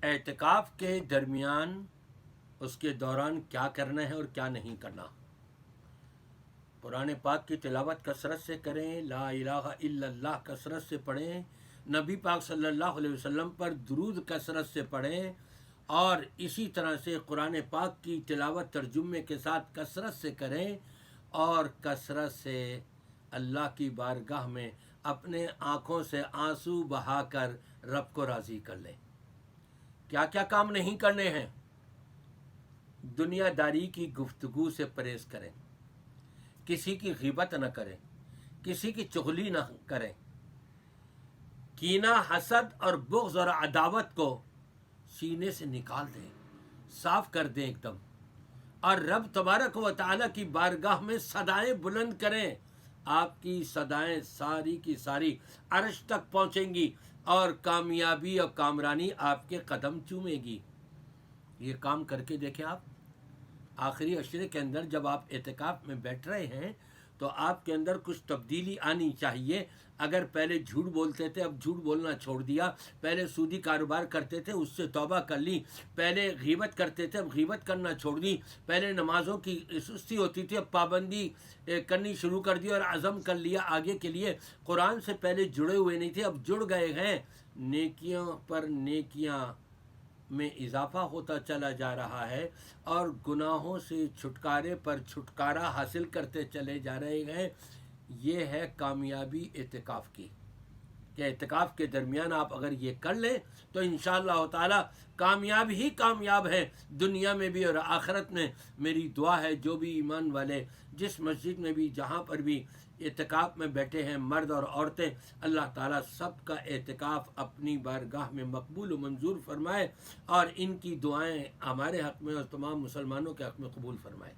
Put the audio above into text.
اعتکاف کے درمیان اس کے دوران کیا کرنا ہے اور کیا نہیں کرنا۔ قرآن پاک کی تلاوت کثرت سے کریں، لا الہ الا اللہ کثرت سے پڑھیں، نبی پاک صلی اللہ علیہ وسلم پر درود کثرت سے پڑھیں، اور اسی طرح سے قرآن پاک کی تلاوت ترجمے کے ساتھ کثرت سے کریں، اور کثرت سے اللہ کی بارگاہ میں اپنے آنکھوں سے آنسو بہا کر رب کو راضی کر لیں۔ کیا کیا کام نہیں کرنے ہیں؟ دنیا داری کی گفتگو سے پرہیز کریں، کسی کی غیبت نہ کریں، کسی کی چغلی نہ کریں، کینہ، حسد اور بغض اور عداوت کو سینے سے نکال دیں، صاف کر دیں ایک دم، اور رب تبارک و تعالیٰ کی بارگاہ میں صدائیں بلند کریں۔ آپ کی صدائیں ساری کی ساری عرش تک پہنچیں گی، اور کامیابی اور کامرانی آپ کے قدم چومے گی۔ یہ کام کر کے دیکھیں آپ۔ آخری عشرے کے اندر جب آپ اعتکاف میں بیٹھ رہے ہیں تو آپ کے اندر کچھ تبدیلی آنی چاہیے۔ اگر پہلے جھوٹ بولتے تھے، اب جھوٹ بولنا چھوڑ دیا، پہلے سودی کاروبار کرتے تھے، اس سے توبہ کر لی، پہلے غیبت کرتے تھے، اب غیبت کرنا چھوڑ دی، پہلے نمازوں کی سستی ہوتی تھی، اب پابندی کرنی شروع کر دی، اور عزم کر لیا آگے کے لیے۔ قرآن سے پہلے جڑے ہوئے نہیں تھے، اب جڑ گئے ہیں، نیکیوں پر نیکیاں میں اضافہ ہوتا چلا جا رہا ہے، اور گناہوں سے چھٹکارے پر چھٹکارا حاصل کرتے چلے جا رہے ہیں۔ یہ ہے کامیابی اعتکاف کی، کہ اعتکاف کے درمیان آپ اگر یہ کر لیں تو انشاءاللہ تعالی کامیاب ہی کامیاب ہے، دنیا میں بھی اور آخرت میں۔ میری دعا ہے جو بھی ایمان والے جس مسجد میں بھی جہاں پر بھی اعتکاف میں بیٹھے ہیں، مرد اور عورتیں، اللہ تعالیٰ سب کا اعتکاف اپنی بارگاہ میں مقبول و منظور فرمائے، اور ان کی دعائیں ہمارے حق میں اور تمام مسلمانوں کے حق میں قبول فرمائے۔